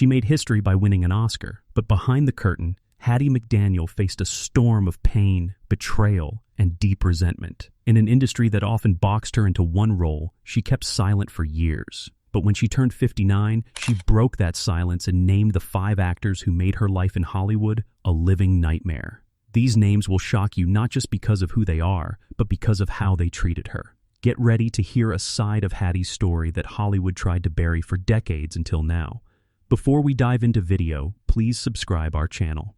She made history by winning an Oscar, but behind the curtain, Hattie McDaniel faced a storm of pain, betrayal, and deep resentment. In an industry that often boxed her into one role, she kept silent for years. But when she turned 59, she broke that silence and named the 5 actors who made her life in Hollywood a living nightmare. These names will shock you not just because of who they are, but because of how they treated her. Get ready to hear a side of Hattie's story that Hollywood tried to bury for decades until now. Before we dive into video, please subscribe our channel.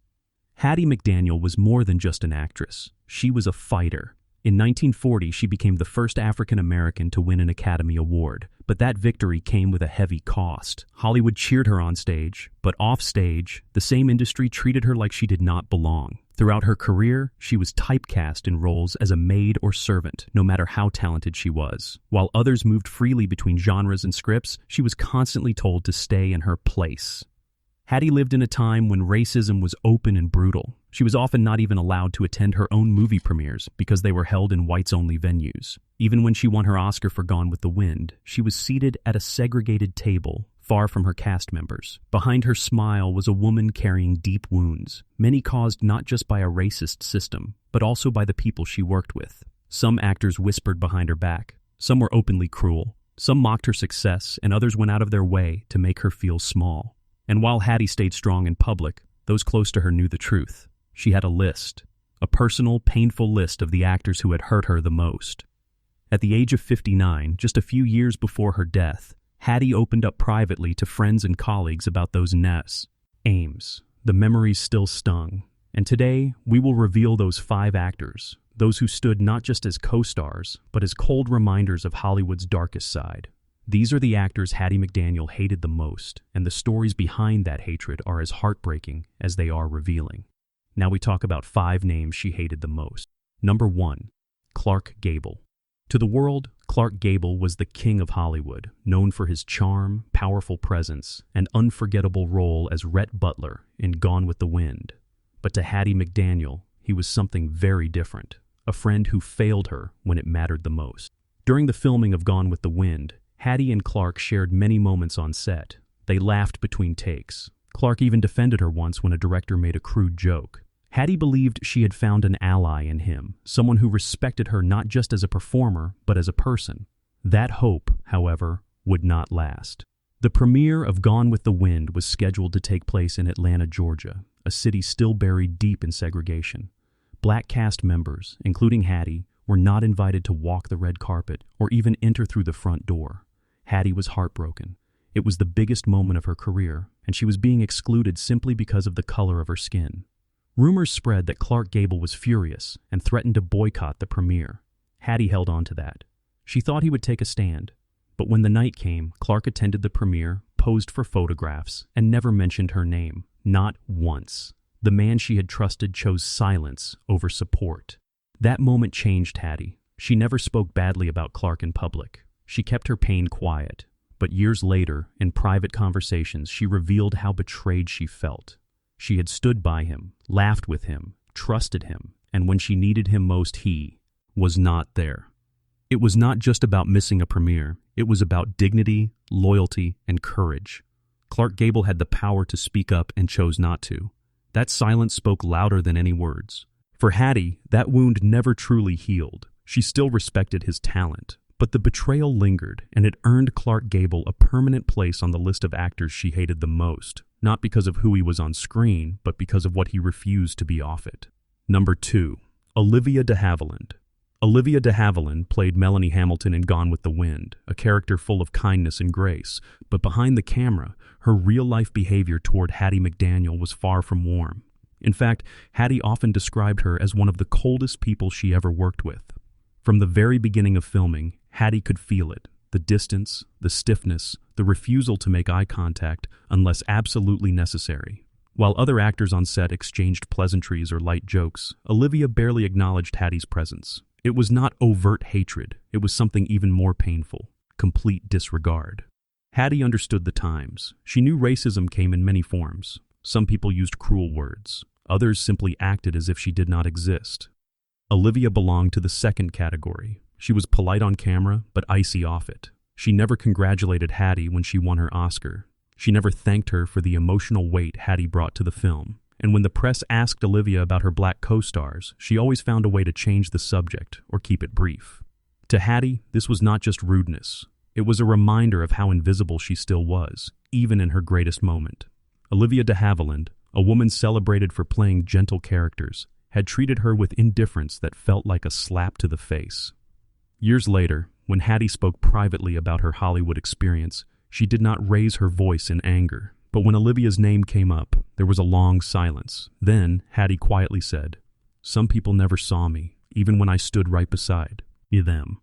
Hattie McDaniel was more than just an actress. She was a fighter. In 1940, she became the first African American to win an Academy Award, but that victory came with a heavy cost. Hollywood cheered her on stage, but off stage, the same industry treated her like she did not belong. Throughout her career, she was typecast in roles as a maid or servant, no matter how talented she was. While others moved freely between genres and scripts, she was constantly told to stay in her place. Hattie lived in a time when racism was open and brutal. She was often not even allowed to attend her own movie premieres because they were held in whites-only venues. Even when she won her Oscar for Gone with the Wind, she was seated at a segregated table, far from her cast members. Behind her smile was a woman carrying deep wounds, many caused not just by a racist system, but also by the people she worked with. Some actors whispered behind her back. Some were openly cruel. Some mocked her success, and others went out of their way to make her feel small. And while Hattie stayed strong in public, those close to her knew the truth. She had a list, a personal, painful list of the actors who had hurt her the most. At the age of 59, just a few years before her death, Hattie opened up privately to friends and colleagues about those names. The memories still stung. And today, we will reveal those 5 actors, those who stood not just as co-stars, but as cold reminders of Hollywood's darkest side. These are the actors Hattie McDaniel hated the most, and the stories behind that hatred are as heartbreaking as they are revealing. Now we talk about 5 names she hated the most. Number 1, Clark Gable. To the world, Clark Gable was the king of Hollywood, known for his charm, powerful presence, and unforgettable role as Rhett Butler in Gone with the Wind. But to Hattie McDaniel, he was something very different, a friend who failed her when it mattered the most. During the filming of Gone with the Wind, Hattie and Clark shared many moments on set. They laughed between takes. Clark even defended her once when a director made a crude joke. Hattie believed she had found an ally in him, someone who respected her not just as a performer, but as a person. That hope, however, would not last. The premiere of Gone with the Wind was scheduled to take place in Atlanta, Georgia, a city still buried deep in segregation. Black cast members, including Hattie, were not invited to walk the red carpet or even enter through the front door. Hattie was heartbroken. It was the biggest moment of her career, and she was being excluded simply because of the color of her skin. Rumors spread that Clark Gable was furious and threatened to boycott the premiere. Hattie held on to that. She thought he would take a stand. But when the night came, Clark attended the premiere, posed for photographs, and never mentioned her name. Not once. The man she had trusted chose silence over support. That moment changed Hattie. She never spoke badly about Clark in public. She kept her pain quiet. But years later, in private conversations, she revealed how betrayed she felt. She had stood by him, laughed with him, trusted him, and when she needed him most, he was not there. It was not just about missing a premiere. It was about dignity, loyalty, and courage. Clark Gable had the power to speak up and chose not to. That silence spoke louder than any words. For Hattie, that wound never truly healed. She still respected his talent. But the betrayal lingered, and it earned Clark Gable a permanent place on the list of actors she hated the most, not because of who he was on screen, but because of what he refused to be off it. Number 2, Olivia de Havilland. Olivia de Havilland played Melanie Hamilton in Gone with the Wind, a character full of kindness and grace, but behind the camera, her real-life behavior toward Hattie McDaniel was far from warm. In fact, Hattie often described her as one of the coldest people she ever worked with. From the very beginning of filming, Hattie could feel it, the distance, the stiffness, the refusal to make eye contact unless absolutely necessary. While other actors on set exchanged pleasantries or light jokes, Olivia barely acknowledged Hattie's presence. It was not overt hatred, it was something even more painful, complete disregard. Hattie understood the times. She knew racism came in many forms. Some people used cruel words. Others simply acted as if she did not exist. Olivia belonged to the second category. She was polite on camera, but icy off it. She never congratulated Hattie when she won her Oscar. She never thanked her for the emotional weight Hattie brought to the film. And when the press asked Olivia about her black co-stars, she always found a way to change the subject or keep it brief. To Hattie, this was not just rudeness. It was a reminder of how invisible she still was, even in her greatest moment. Olivia de Havilland, a woman celebrated for playing gentle characters, had treated her with indifference that felt like a slap to the face. Years later, when Hattie spoke privately about her Hollywood experience, she did not raise her voice in anger. But when Olivia's name came up, there was a long silence. Then, Hattie quietly said, "Some people never saw me, even when I stood right beside them."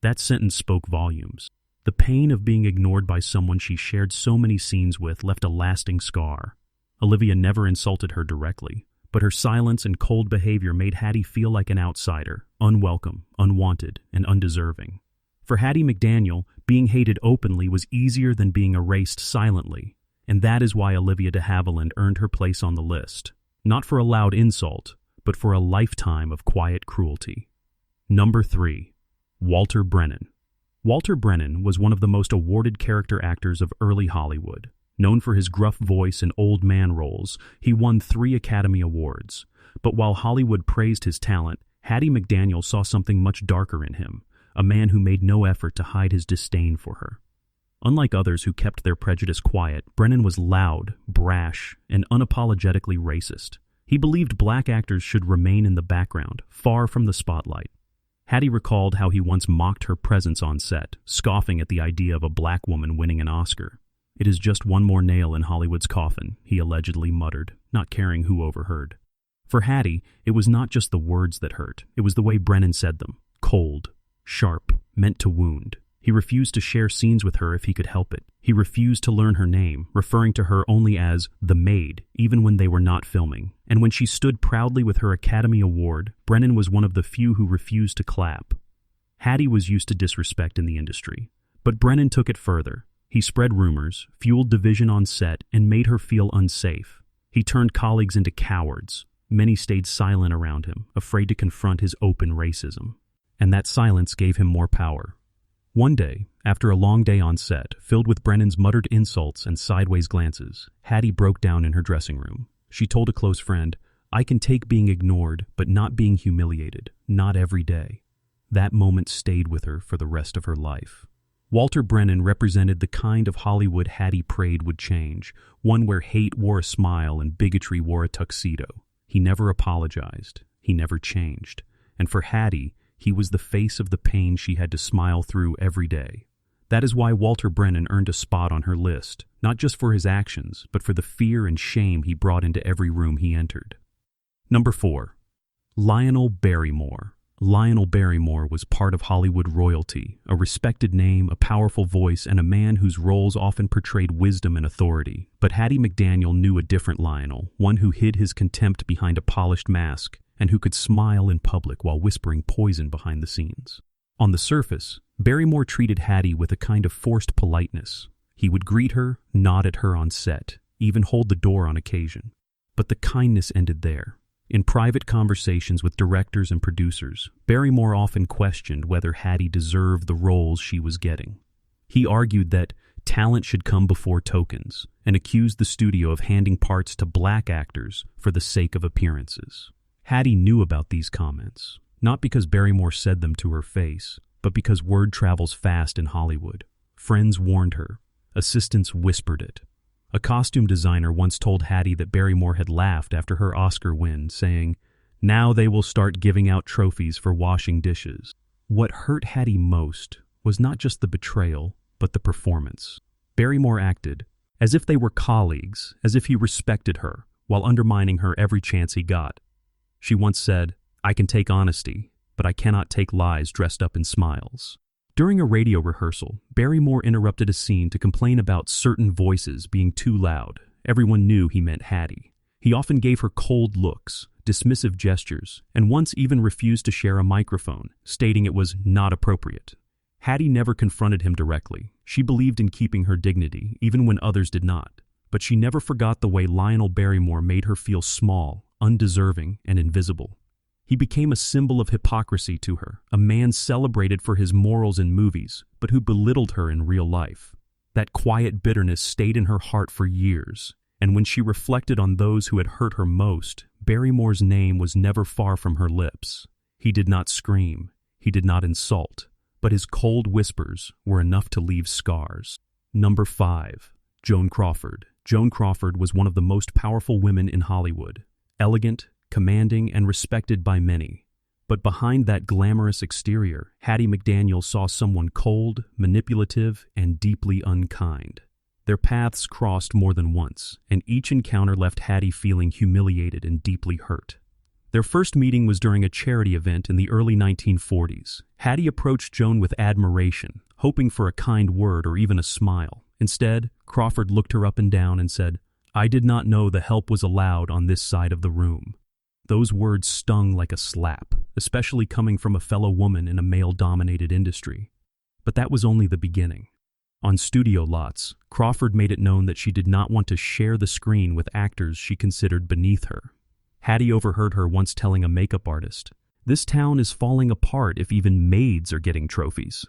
That sentence spoke volumes. The pain of being ignored by someone she shared so many scenes with left a lasting scar. Olivia never insulted her directly, but her silence and cold behavior made Hattie feel like an outsider, unwelcome, unwanted, and undeserving. For Hattie McDaniel, being hated openly was easier than being erased silently. And that is why Olivia de Havilland earned her place on the list, not for a loud insult, but for a lifetime of quiet cruelty. Number 3. Walter Brennan. Walter Brennan was one of the most awarded character actors of early Hollywood. Known for his gruff voice and old man roles, he won 3 Academy Awards. But while Hollywood praised his talent, Hattie McDaniel saw something much darker in him, a man who made no effort to hide his disdain for her. Unlike others who kept their prejudice quiet, Brennan was loud, brash, and unapologetically racist. He believed black actors should remain in the background, far from the spotlight. Hattie recalled how he once mocked her presence on set, scoffing at the idea of a black woman winning an Oscar. "It is just one more nail in Hollywood's coffin," he allegedly muttered, not caring who overheard. For Hattie, it was not just the words that hurt, it was the way Brennan said them. Cold, sharp, meant to wound. He refused to share scenes with her if he could help it. He refused to learn her name, referring to her only as the maid, even when they were not filming. And when she stood proudly with her Academy Award, Brennan was one of the few who refused to clap. Hattie was used to disrespect in the industry, but Brennan took it further. He spread rumors, fueled division on set, and made her feel unsafe. He turned colleagues into cowards. Many stayed silent around him, afraid to confront his open racism. And that silence gave him more power. One day, after a long day on set, filled with Brennan's muttered insults and sideways glances, Hattie broke down in her dressing room. She told a close friend, "I can take being ignored, but not being humiliated, not every day." That moment stayed with her for the rest of her life. Walter Brennan represented the kind of Hollywood Hattie prayed would change, one where hate wore a smile and bigotry wore a tuxedo. He never apologized. He never changed. And for Hattie, he was the face of the pain she had to smile through every day. That is why Walter Brennan earned a spot on her list, not just for his actions, but for the fear and shame he brought into every room he entered. Number 4. Lionel Barrymore. Lionel Barrymore was part of Hollywood royalty, a respected name, a powerful voice, and a man whose roles often portrayed wisdom and authority. But Hattie McDaniel knew a different Lionel, one who hid his contempt behind a polished mask, and who could smile in public while whispering poison behind the scenes. On the surface, Barrymore treated Hattie with a kind of forced politeness. He would greet her, nod at her on set, even hold the door on occasion. But the kindness ended there. In private conversations with directors and producers, Barrymore often questioned whether Hattie deserved the roles she was getting. He argued that talent should come before tokens, and accused the studio of handing parts to black actors for the sake of appearances. Hattie knew about these comments, not because Barrymore said them to her face, but because word travels fast in Hollywood. Friends warned her. Assistants whispered it. A costume designer once told Hattie that Barrymore had laughed after her Oscar win, saying, "Now they will start giving out trophies for washing dishes." What hurt Hattie most was not just the betrayal, but the performance. Barrymore acted as if they were colleagues, as if he respected her, while undermining her every chance he got. She once said, "I can take honesty, but I cannot take lies dressed up in smiles." During a radio rehearsal, Barrymore interrupted a scene to complain about certain voices being too loud. Everyone knew he meant Hattie. He often gave her cold looks, dismissive gestures, and once even refused to share a microphone, stating it was not appropriate. Hattie never confronted him directly. She believed in keeping her dignity, even when others did not. But she never forgot the way Lionel Barrymore made her feel small, undeserving, and invisible. He became a symbol of hypocrisy to her, a man celebrated for his morals in movies, but who belittled her in real life. That quiet bitterness stayed in her heart for years, and when she reflected on those who had hurt her most, Barrymore's name was never far from her lips. He did not scream, he did not insult, but his cold whispers were enough to leave scars. Number 5. Joan Crawford. Joan Crawford was one of the most powerful women in Hollywood. Elegant, commanding, and respected by many. But behind that glamorous exterior, Hattie McDaniel saw someone cold, manipulative, and deeply unkind. Their paths crossed more than once, and each encounter left Hattie feeling humiliated and deeply hurt. Their first meeting was during a charity event in the early 1940s. Hattie approached Joan with admiration, hoping for a kind word or even a smile. Instead, Crawford looked her up and down and said, "I did not know the help was allowed on this side of the room." Those words stung like a slap, especially coming from a fellow woman in a male-dominated industry. But that was only the beginning. On studio lots, Crawford made it known that she did not want to share the screen with actors she considered beneath her. Hattie overheard her once telling a makeup artist, "This town is falling apart if even maids are getting trophies."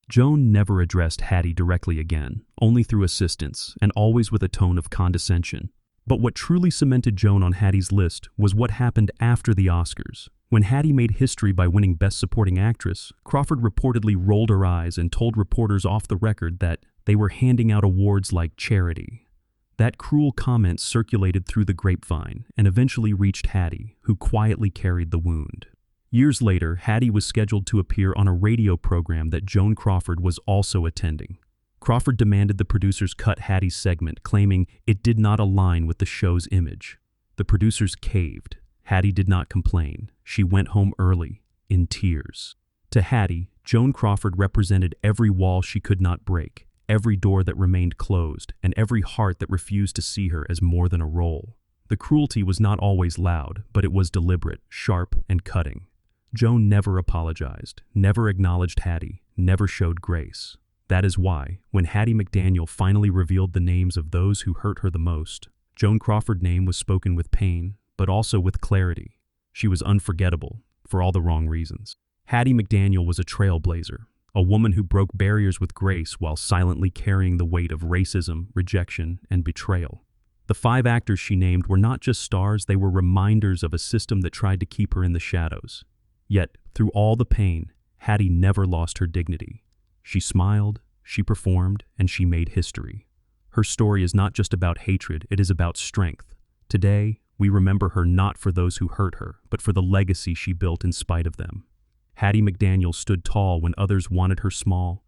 Joan never addressed Hattie directly again, only through assistants, and always with a tone of condescension. But what truly cemented Joan on Hattie's list was what happened after the Oscars. When Hattie made history by winning Best Supporting Actress, Crawford reportedly rolled her eyes and told reporters off the record that they were handing out awards like charity. That cruel comment circulated through the grapevine and eventually reached Hattie, who quietly carried the wound. Years later, Hattie was scheduled to appear on a radio program that Joan Crawford was also attending. Crawford demanded the producers cut Hattie's segment, claiming it did not align with the show's image. The producers caved. Hattie did not complain. She went home early, in tears. To Hattie, Joan Crawford represented every wall she could not break, every door that remained closed, and every heart that refused to see her as more than a role. The cruelty was not always loud, but it was deliberate, sharp, and cutting. Joan never apologized, never acknowledged Hattie, never showed grace. That is why, when Hattie McDaniel finally revealed the names of those who hurt her the most, Joan Crawford's name was spoken with pain, but also with clarity. She was unforgettable, for all the wrong reasons. Hattie McDaniel was a trailblazer, a woman who broke barriers with grace while silently carrying the weight of racism, rejection, and betrayal. The 5 actors she named were not just stars, they were reminders of a system that tried to keep her in the shadows. Yet, through all the pain, Hattie never lost her dignity. She smiled, she performed, and she made history. Her story is not just about hatred, it is about strength. Today, we remember her not for those who hurt her, but for the legacy she built in spite of them. Hattie McDaniel stood tall when others wanted her small,